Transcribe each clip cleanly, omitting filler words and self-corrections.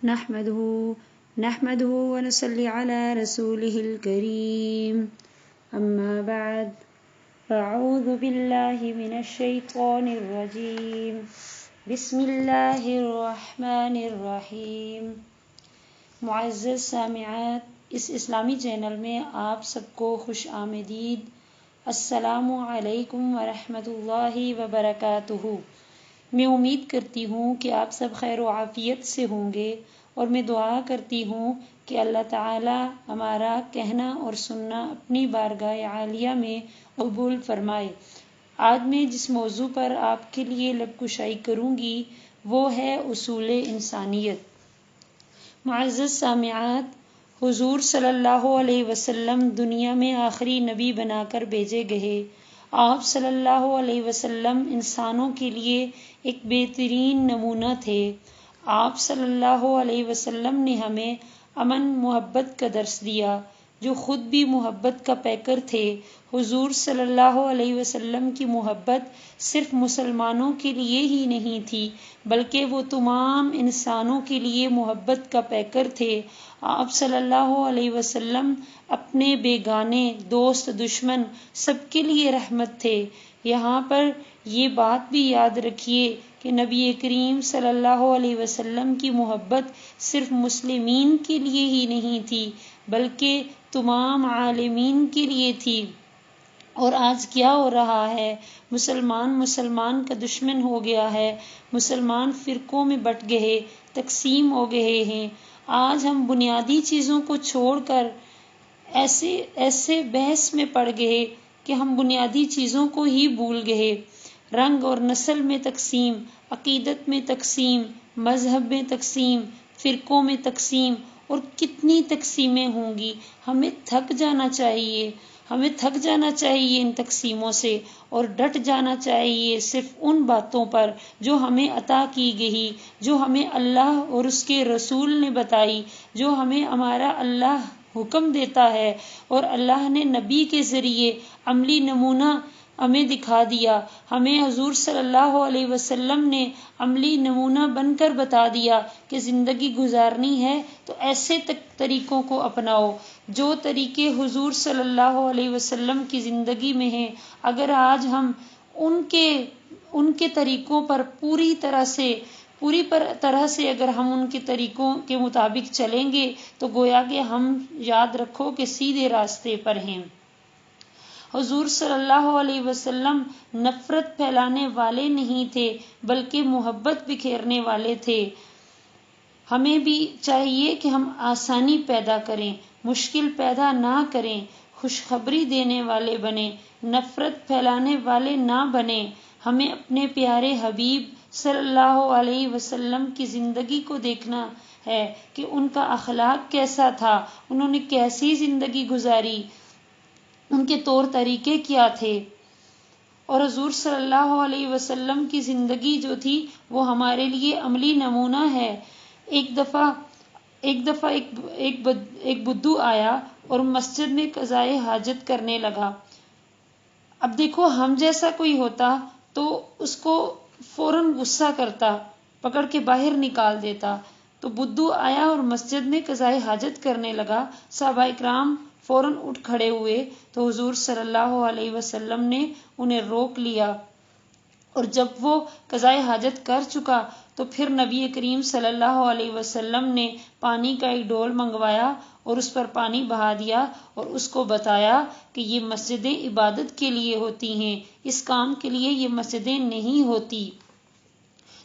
نحمده ونصلي على رسوله الكريم أما بعد فأعوذ بالله من الشيطان الرجيم بسم اللہ الرحمن الرحیم۔ معزز سامعات، اس اسلامی چینل میں آپ سب کو خوش آمدید۔ السلام علیکم ورحمۃ اللہ وبرکاتہ۔ میں امید کرتی ہوں کہ آپ سب خیر و عافیت سے ہوں گے، اور میں دعا کرتی ہوں کہ اللہ تعالی ہمارا کہنا اور سننا اپنی بارگاہ عالیہ میں قبول فرمائے۔ آج میں جس موضوع پر آپ کے لیے لب کشائی کروں گی وہ ہے اصول انسانیت۔ معزز سامعات، حضور صلی اللہ علیہ وسلم دنیا میں آخری نبی بنا کر بھیجے گئے۔ آپ صلی اللہ علیہ وسلم انسانوں کے لیے ایک بہترین نمونہ تھے۔ آپ صلی اللہ علیہ وسلم نے ہمیں امن محبت کا درس دیا، جو خود بھی محبت کا پیکر تھے۔ حضور صلی اللہ علیہ وسلم کی محبت صرف مسلمانوں کے لیے ہی نہیں تھی، بلکہ وہ تمام انسانوں کے لیے محبت کا پیکر تھے۔ آپ صلی اللہ علیہ وسلم اپنے بیگانے، دوست، دشمن سب کے لیے رحمت تھے۔ یہاں پر یہ بات بھی یاد رکھیے کہ نبی کریم صلی اللہ علیہ وسلم کی محبت صرف مسلمین کے لیے ہی نہیں تھی، بلکہ تمام عالمین کے لیے تھی۔ اور آج کیا ہو رہا ہے؟ مسلمان کا دشمن ہو گیا ہے، مسلمان فرقوں میں بٹ گئے، تقسیم ہو گئے ہیں۔ آج ہم بنیادی چیزوں کو چھوڑ کر ایسے بحث میں پڑ گئے کہ ہم بنیادی چیزوں کو ہی بھول گئے۔ رنگ اور نسل میں تقسیم، عقیدت میں تقسیم، مذہب میں تقسیم، فرقوں میں تقسیم، اور کتنی تقسیمیں ہوں گی۔ ہمیں تھک جانا چاہیے ان تقسیموں سے، اور ڈٹ جانا چاہیے صرف ان باتوں پر جو ہمیں عطا کی گئی، جو ہمیں اللہ اور اس کے رسول نے بتائی، جو ہمیں ہمارا اللہ حکم دیتا ہے، اور اللہ نے نبی کے ذریعے عملی نمونہ ہمیں دکھا دیا۔ ہمیں حضور صلی اللہ علیہ وسلم نے عملی نمونہ بن کر بتا دیا کہ زندگی گزارنی ہے تو ایسے طریقوں کو اپناؤ جو طریقے حضور صلی اللہ علیہ وسلم کی زندگی میں ہیں۔ اگر آج ہم ان کے طریقوں پر پوری طرح سے اگر ہم ان کے طریقوں کے مطابق چلیں گے تو گویا کہ ہم یاد رکھو کہ سیدھے راستے پر ہیں۔ حضور صلی اللہ علیہ وسلم نفرت پھیلانے والے نہیں تھے، بلکہ محبت بکھیرنے والے تھے۔ ہمیں بھی چاہیے کہ ہم آسانی پیدا کریں، مشکل پیدا نہ کریں، خوشخبری دینے والے بنیں، نفرت پھیلانے والے نہ بنیں۔ ہمیں اپنے پیارے حبیب صلی اللہ علیہ وسلم کی زندگی کو دیکھنا ہے کہ ان کا اخلاق کیسا تھا، انہوں نے کیسی زندگی گزاری، ان کے طور طریقے کیا تھے۔ اور حضور صلی اللہ علیہ وسلم کی زندگی جو تھی وہ ہمارے لیے عملی نمونہ ہے۔ ایک دفعہ ایک بدھو آیا اور مسجد میں قضائے حاجت کرنے لگا۔ اب دیکھو، ہم جیسا کوئی ہوتا تو اس کو فوراً غصہ کرتا، پکڑ کے باہر نکال دیتا۔ تو بدھو آیا اور مسجد میں قضائے حاجت کرنے لگا۔ صحابہ اکرام فوراً اٹھ کھڑے ہوئے تو حضور صلی اللہ علیہ وسلم نے انہیں روک لیا، اور جب وہ قضائے حاجت کر چکا تو پھر نبی کریم صلی اللہ علیہ وسلم نے پانی کا ایک ڈول منگوایا اور اس پر پانی بہا دیا، اور اس کو بتایا کہ یہ مسجدیں عبادت کے لیے ہوتی ہیں، اس کام کے لیے یہ مسجدیں نہیں ہوتی۔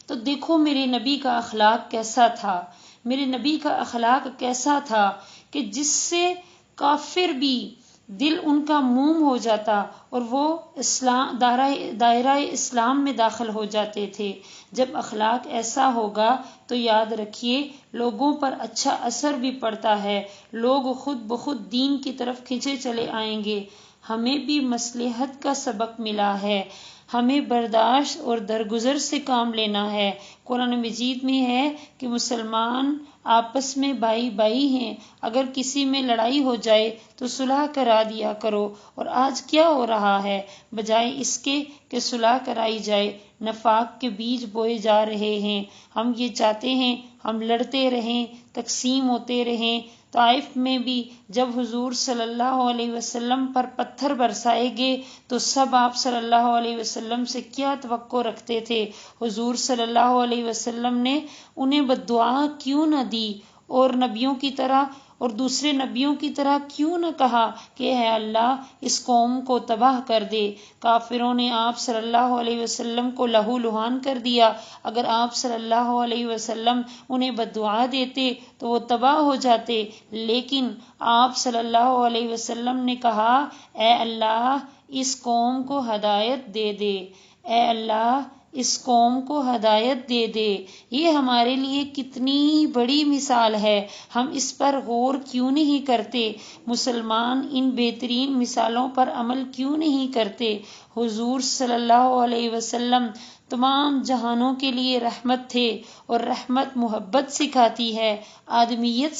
تو دیکھو میرے نبی کا اخلاق کیسا تھا، میرے نبی کا اخلاق کیسا تھا کہ جس سے کافر بھی دل ان کا موم ہو جاتا اور وہ دائرہ اسلام میں داخل ہو جاتے تھے۔ جب اخلاق ایسا ہوگا تو یاد رکھیے لوگوں پر اچھا اثر بھی پڑتا ہے، لوگ خود بخود دین کی طرف کھنچے چلے آئیں گے۔ ہمیں بھی مصلحت کا سبق ملا ہے، ہمیں برداشت اور درگزر سے کام لینا ہے۔ قرآن مجید میں ہے کہ مسلمان آپس میں بھائی بھائی ہیں، اگر کسی میں لڑائی ہو جائے تو صلح کرا دیا کرو۔ اور آج کیا ہو رہا ہے؟ بجائے اس کے کہ صلح کرائی جائے، نفاق کے بیج بوئے جا رہے ہیں۔ ہم یہ چاہتے ہیں ہم لڑتے رہیں، تقسیم ہوتے رہیں۔ طائف میں بھی جب حضور صلی اللہ علیہ وسلم پر پتھر برسائے گئے تو سب آپ صلی اللہ علیہ وسلم سے کیا توقع رکھتے تھے؟ حضور صلی اللہ علیہ وسلم نے انہیں بددعا کیوں نہ دی، اور نبیوں کی طرح اور دوسرے نبیوں کی طرح کیوں نہ کہا کہ اے اللہ اس قوم کو تباہ کر دے؟ کافروں نے آپ صلی اللہ علیہ وسلم کو لہو لہان کر دیا۔ اگر آپ صلی اللہ علیہ وسلم انہیں بددعا دیتے تو وہ تباہ ہو جاتے، لیکن آپ صلی اللہ علیہ وسلم نے کہا اے اللہ اس قوم کو ہدایت دے دے، اے اللہ اس قوم کو ہدایت دے دے۔ یہ ہمارے لیے کتنی بڑی مثال ہے، ہم اس پر غور کیوں نہیں کرتے؟ مسلمان ان بہترین مثالوں پر عمل کیوں نہیں کرتے؟ حضور صلی اللہ علیہ وسلم تمام جہانوں کے لیے رحمت تھے، اور رحمت محبت سکھاتی ہے، آدمیت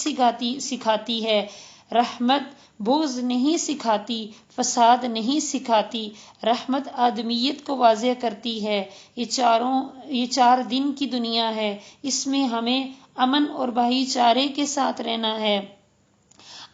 سکھاتی ہے۔ رحمت بغض نہیں سکھاتی، فساد نہیں سکھاتی، رحمت آدمیت کو واضح کرتی ہے۔ یہ 4 دن کی دنیا ہے، اس میں ہمیں امن اور بھائی چارے کے ساتھ رہنا ہے۔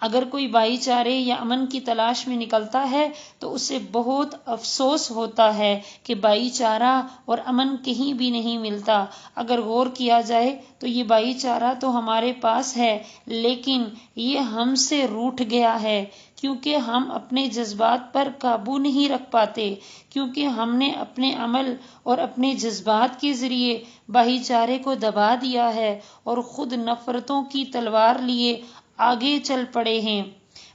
اگر کوئی بھائی چارے یا امن کی تلاش میں نکلتا ہے تو اسے بہت افسوس ہوتا ہے کہ بھائی چارہ اور امن کہیں بھی نہیں ملتا۔ اگر غور کیا جائے تو یہ بھائی چارہ تو ہمارے پاس ہے، لیکن یہ ہم سے روٹھ گیا ہے، کیونکہ ہم اپنے جذبات پر قابو نہیں رکھ پاتے، کیونکہ ہم نے اپنے عمل اور اپنے جذبات کے ذریعے بھائی چارے کو دبا دیا ہے اور خود نفرتوں کی تلوار لیے آگے چل پڑے ہیں۔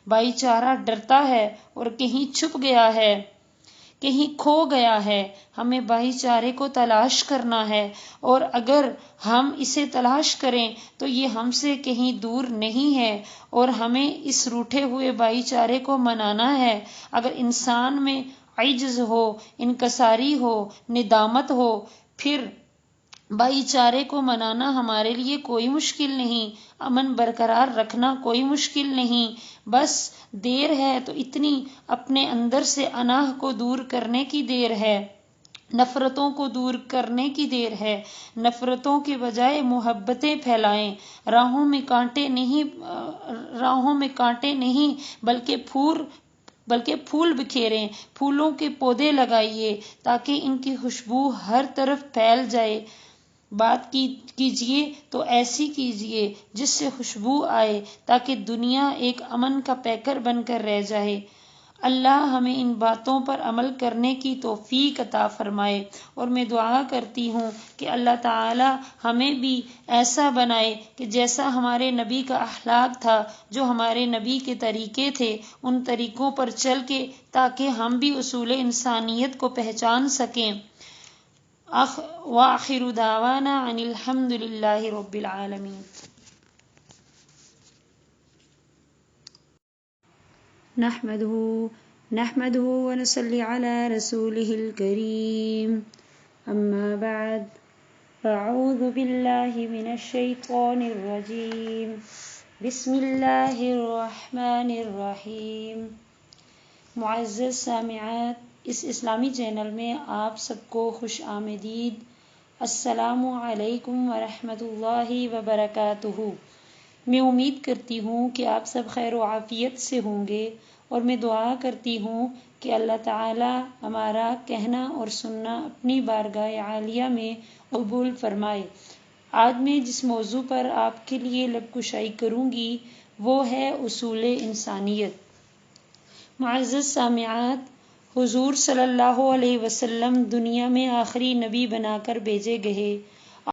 بھائی چارہ ڈرتا ہے اور کہیں چھپ گیا ہے، کہیں کھو گیا ہے۔ ہمیں بھائی چارے کو تلاش کرنا ہے، اور اگر ہم اسے تلاش کریں تو یہ ہم سے کہیں دور نہیں ہے، اور ہمیں اس روٹھے ہوئے بھائی چارے کو منانا ہے۔ اگر انسان میں عجز ہو، انکساری ہو، ندامت ہو، پھر بھائی چارے کو منانا ہمارے لیے کوئی مشکل نہیں، امن برقرار رکھنا کوئی مشکل نہیں۔ بس دیر ہے تو اتنی اپنے اندر سے اناہ کو دور کرنے کی دیر ہے، نفرتوں کو دور کرنے کی دیر ہے۔ نفرتوں کے بجائے محبتیں پھیلائیں، راہوں میں کانٹے نہیں بلکہ پھول بکھیریں، پھولوں کے پودے لگائیے تاکہ ان کی خوشبو ہر طرف پھیل جائے۔ بات کیجیے تو ایسی کیجیے جس سے خوشبو آئے، تاکہ دنیا ایک امن کا پیکر بن کر رہ جائے۔ اللہ ہمیں ان باتوں پر عمل کرنے کی توفیق عطا فرمائے، اور میں دعا کرتی ہوں کہ اللہ تعالی ہمیں بھی ایسا بنائے کہ جیسا ہمارے نبی کا اخلاق تھا، جو ہمارے نبی کے طریقے تھے، ان طریقوں پر چل کے تاکہ ہم بھی اصول انسانیت کو پہچان سکیں۔ وآخر دعوانا ان الحمد للہ رب العالمین۔ نحمده ونصلي على رسوله الكريم، اما بعد، اعوذ باللہ من الشیطان الرجیم، بسم اللہ الرحمن الرحیم۔ معزز سامعات، اس اسلامی چینل میں آپ سب کو خوش آمدید۔ السلام علیکم ورحمۃ اللہ وبرکاتہ۔ میں امید کرتی ہوں کہ آپ سب خیر و عافیت سے ہوں گے، اور میں دعا کرتی ہوں کہ اللہ تعالی ہمارا کہنا اور سننا اپنی بارگاہ عالیہ میں قبول فرمائے۔ آج میں جس موضوع پر آپ کے لیے لب کشائی کروں گی وہ ہے اصول انسانیت۔ معزز سامعات، حضور صلی اللہ علیہ وسلم دنیا میں آخری نبی بنا کر بھیجے گئے،